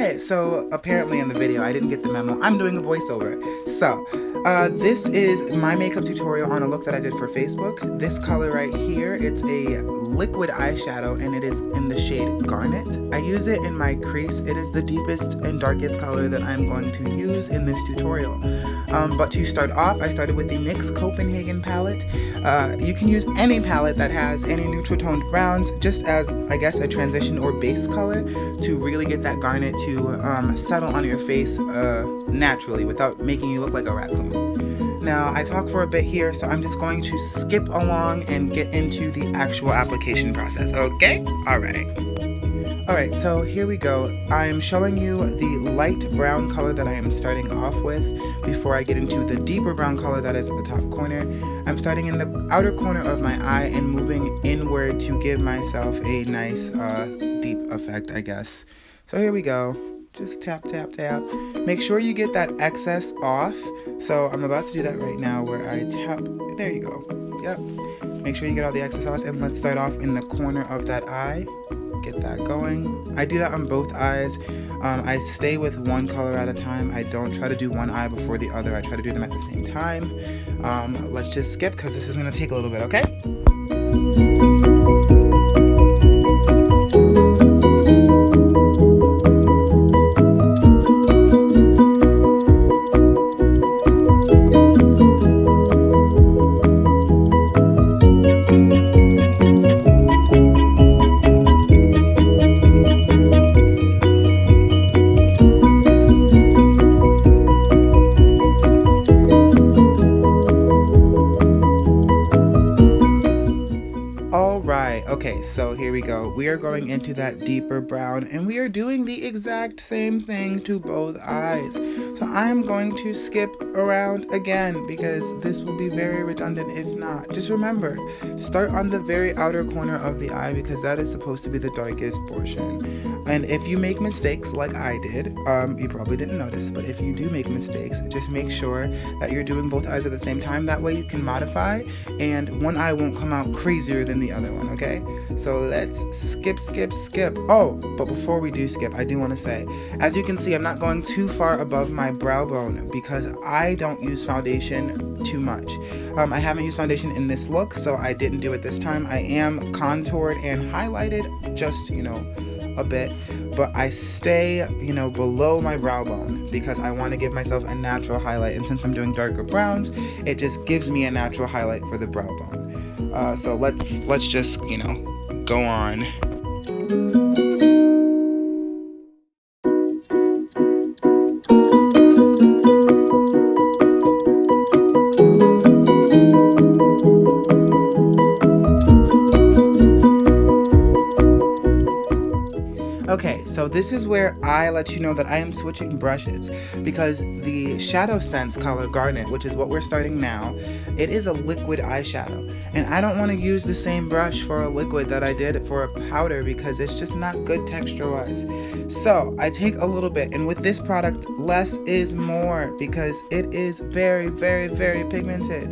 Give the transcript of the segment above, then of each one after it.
Alright, so apparently in the video I didn't get the memo. I'm doing a voiceover. So, this is my makeup tutorial on a look that I did for Facebook. This color right here, it's a liquid eyeshadow and it is in the shade Garnet. I use it in my crease. It is the deepest and darkest color that I'm going to use in this tutorial. But to start off, I started with the NYX Copenhagen palette. You can use any palette that has any neutral toned browns, just as, I guess, a transition or base color to really get that garnet to settle on your face naturally without making you look like a raccoon. Now, I talk for a bit here, so I'm just going to skip along and get into the actual application process, okay? Alright, so here we go. I am showing you the light brown color that I am starting off with before I get into the deeper brown color that is at the top corner. I'm starting in the outer corner of my eye and moving inward to give myself a nice deep effect, I guess. So here we go. Just tap, tap, tap. Make sure you get that excess off. So I'm about to do that right now where I tap. There you go. Yep. Make sure you get all the excess off, and let's start off in the corner of that eye. Get that going. I do that on both eyes. I stay with one color at a time. I don't try to do one eye before the other. I try to do them at the same time. Let's just skip because this is going to take a little bit, okay? Okay, so here we go. We are going into that deeper brown and we are doing the exact same thing to both eyes. So I'm going to skip around again because this will be very redundant if not. Just remember, start on the very outer corner of the eye because that is supposed to be the darkest portion. And if you make mistakes like I did, you probably didn't notice, but if you do make mistakes, just make sure that you're doing both eyes at the same time. That way you can modify and one eye won't come out crazier than the other one, okay? So let's skip. Oh, but before we do skip, I do want to say, as you can see, I'm not going too far above my brow bone because I don't use foundation too much. I haven't used foundation in this look, so I didn't do it this time. I am contoured and highlighted just, a bit, but I stay, below my brow bone because I want to give myself a natural highlight, and since I'm doing darker browns, it just gives me a natural highlight for the brow bone. So let's just, go on. Okay, so this is where I let you know that I am switching brushes because the Shadow Sense color Garnet, which is what we're starting now, it is a liquid eyeshadow. And I don't want to use the same brush for a liquid that I did for a powder because it's just not good texture-wise. So I take a little bit, and with this product, less is more because it is very, very, very pigmented.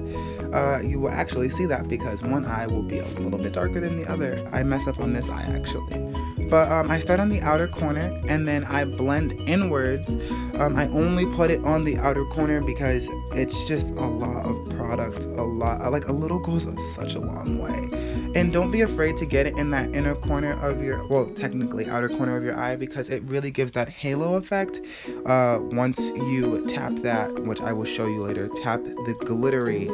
You will actually see that because one eye will be a little bit darker than the other. I mess up on this eye actually. But I start on the outer corner and then I blend inwards. I only put it on the outer corner because it's just a lot of product. Like a little goes such a long way. And don't be afraid to get it in that inner corner of your, well, technically outer corner of your eye because it really gives that halo effect. Once you tap that, which I will show you later, tap the glittery,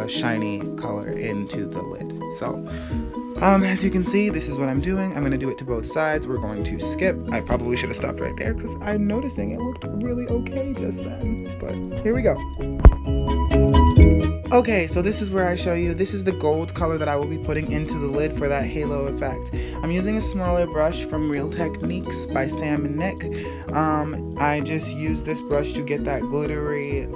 shiny color into the lid. So, as you can see, this is what I'm doing. I'm going to do it to both sides. We're going to skip. I probably should have stopped right there because I'm noticing it looked really okay just then. But here we go. Okay, so this is where I show you. This is the gold color that I will be putting into the lid for that halo effect. I'm using a smaller brush from Real Techniques by Sam and Nick. I just use this brush to get that glittery,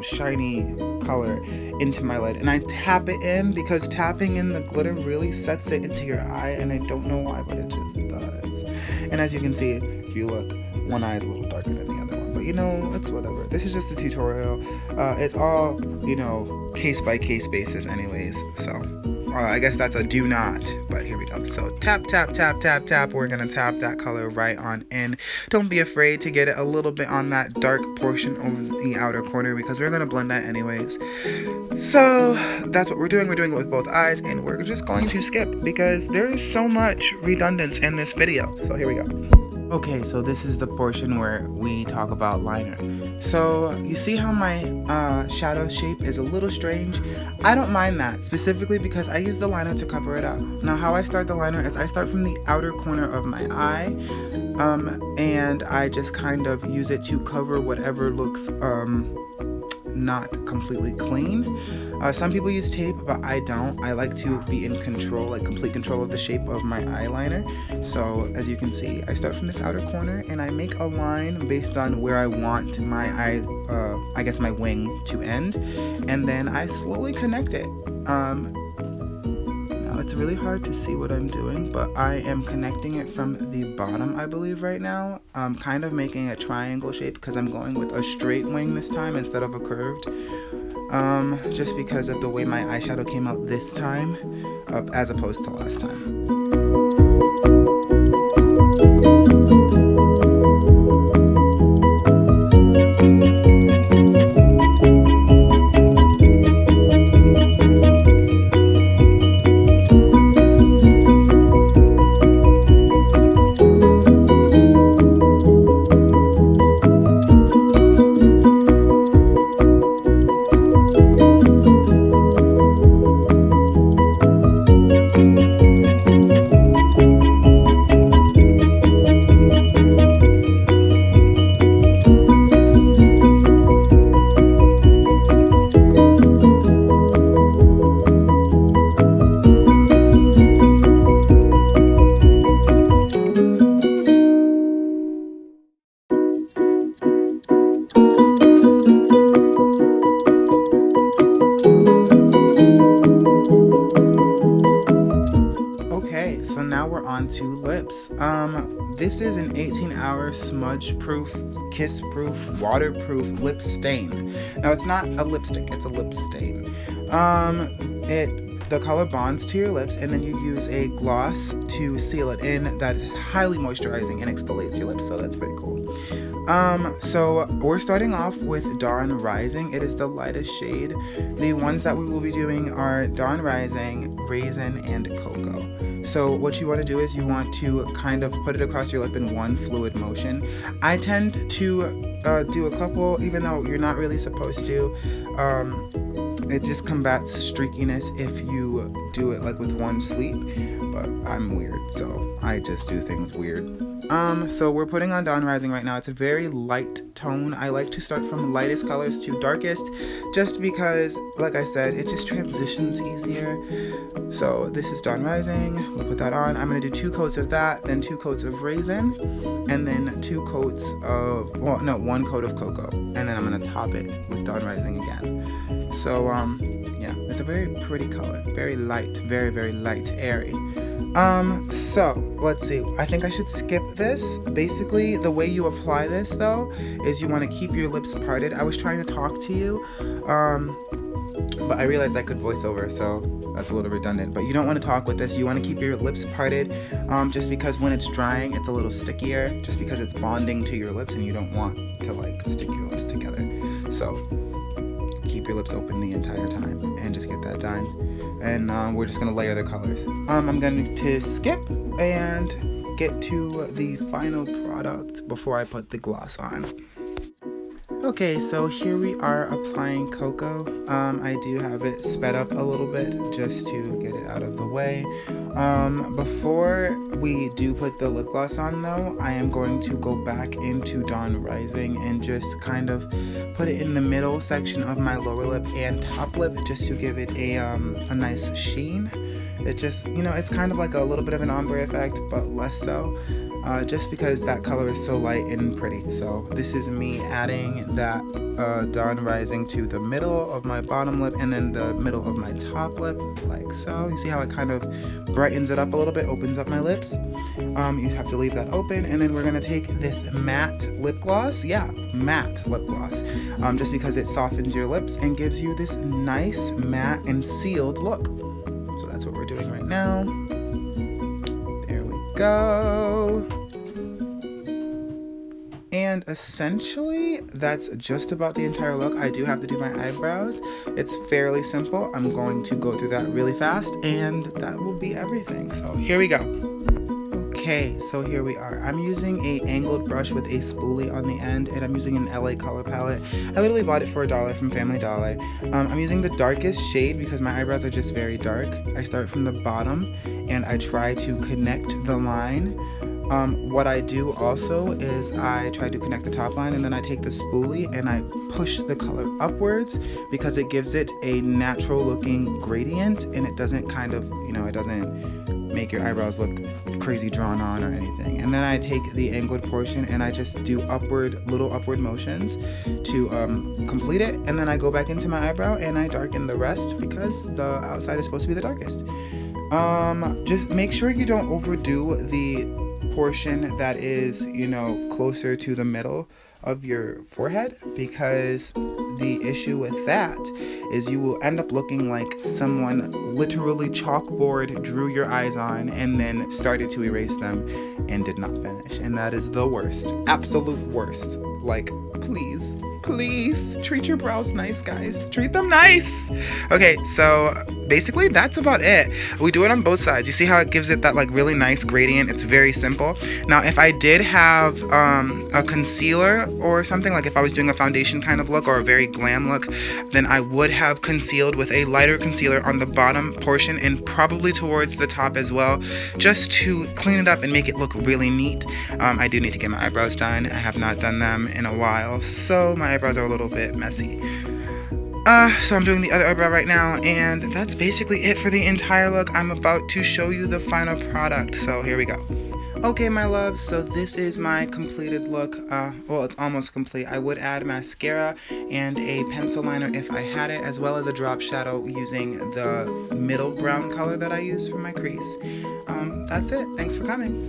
shiny color into my lid. And I tap it in because tapping in the glitter really sets it into your eye, and I don't know why, but it just does. And as you can see, if you look, one eye is a little darker than the other one. But it's whatever. This is just a tutorial. It's all, case by case basis anyways. So, I guess that's a do not, but here we go. So tap, tap, tap, tap, tap. We're gonna tap that color right on in. Don't be afraid to get it a little bit on that dark portion of the outer corner because we're gonna blend that anyways. So that's what we're doing. We're doing it with both eyes, and we're just going to skip because there is so much redundance in this video. So here we go. Okay, so this is the portion where we talk about liner. So you see how my shadow shape is a little strange? I don't mind that, specifically because I use the liner to cover it up. Now how I start the liner is I start from the outer corner of my eye, and I just kind of use it to cover whatever looks not completely clean. Some people use tape, but I don't. I like to be in control, like complete control of the shape of my eyeliner. So as you can see, I start from this outer corner and I make a line based on where I want my eye, I guess my wing to end, and then I slowly connect it. Now it's really hard to see what I'm doing, but I am connecting it from the bottom, I believe, right now. I'm kind of making a triangle shape because I'm going with a straight wing this time instead of a curved. Just because of the way my eyeshadow came out this time, as opposed to last time. So now we're on to lips. This is an 18-hour smudge-proof, kiss-proof, waterproof lip stain. Now it's not a lipstick, it's a lip stain. The color bonds to your lips, and then you use a gloss to seal it in that is highly moisturizing and exfoliates your lips, so that's pretty cool. So we're starting off with Dawn Rising. It is the lightest shade. The ones that we will be doing are Dawn Rising, Raisin, and Cocoa. So what you want to do is you want to kind of put it across your lip in one fluid motion. I tend to do a couple, even though you're not really supposed to. It just combats streakiness if you do it like with one sweep, but I'm weird, so I just do things weird. So we're putting on Dawn Rising right now. It's a very light tone. I like to start from lightest colors to darkest, just because, like I said, it just transitions easier. So this is Dawn Rising. We'll put that on. I'm gonna do 2 coats of that, then 2 coats of Raisin, and then 2 coats of, well, no, 1 coat of Cocoa, and then I'm gonna top it with Dawn Rising again. So yeah, it's a very pretty color, very light, very, very light, airy. So let's see, I think I should skip this. Basically, the way you apply this though is you want to keep your lips parted. I was trying to talk to you, but I realized I could voice over, so that's a little redundant. But you don't want to talk with this. You want to keep your lips parted, just because when it's drying, it's a little stickier, just because it's bonding to your lips and you don't want to like stick your lips together. So keep your lips open the entire time and just get that done. And we're just gonna layer the colors. I'm going to skip and get to the final product before I put the gloss on. Okay, so here we are applying Cocoa. I do have it sped up a little bit just to get it out of the way. Before we do put the lip gloss on though, I am going to go back into Dawn Rising and just kind of put it in the middle section of my lower lip and top lip just to give it a nice sheen. It just, you know, it's kind of like a little bit of an ombre effect, but less so. Just because that color is so light and pretty. So this is me adding that Dawn Rising to the middle of my bottom lip and then the middle of my top lip, like so. You see how it kind of brightens it up a little bit, opens up my lips. You have to leave that open, and then we're gonna take this matte lip gloss. Yeah, matte lip gloss. Just because it softens your lips and gives you this nice matte and sealed look. So that's what we're doing right now. There we go. And essentially, that's just about the entire look. I do have to do my eyebrows. It's fairly simple. I'm going to go through that really fast, and that will be everything. So here we go. Okay, so here we are. I'm using a angled brush with a spoolie on the end, and I'm using an LA color palette. I literally bought it for $1 from Family Dollar. I'm using the darkest shade because my eyebrows are just very dark. I start from the bottom, and I try to connect the line. What I do also is I try to connect the top line, and then I take the spoolie and I push the color upwards because it gives it a natural looking gradient, and it doesn't kind of, it doesn't make your eyebrows look crazy drawn on or anything. And then I take the angled portion and I just do little upward motions to complete it, and then I go back into my eyebrow and I darken the rest because the outside is supposed to be the darkest. Just make sure you don't overdo the portion that is, closer to the middle of your forehead, because the issue with that is you will end up looking like someone literally chalkboard drew your eyes on and then started to erase them and did not finish. And that is the worst, absolute worst. Like, please treat your brows nice, guys. Treat them nice. Okay, so basically that's about it. We do it on both sides. You see how it gives it that like really nice gradient? It's very simple. Now, if I did have a concealer or something, like if I was doing a foundation kind of look or a very glam look, then I would have concealed with a lighter concealer on the bottom portion and probably towards the top as well, just to clean it up and make it look really neat. I do need to get my eyebrows done. I have not done them in a while, so my eyebrows are a little bit messy. So I'm doing the other eyebrow right now, and that's basically it for the entire look. I'm about to show you the final product, so here we go. Okay, my loves, so this is my completed look. Well, it's almost complete. I would add mascara and a pencil liner if I had it, as well as a drop shadow using the middle brown color that I use for my crease. That's it. Thanks for coming.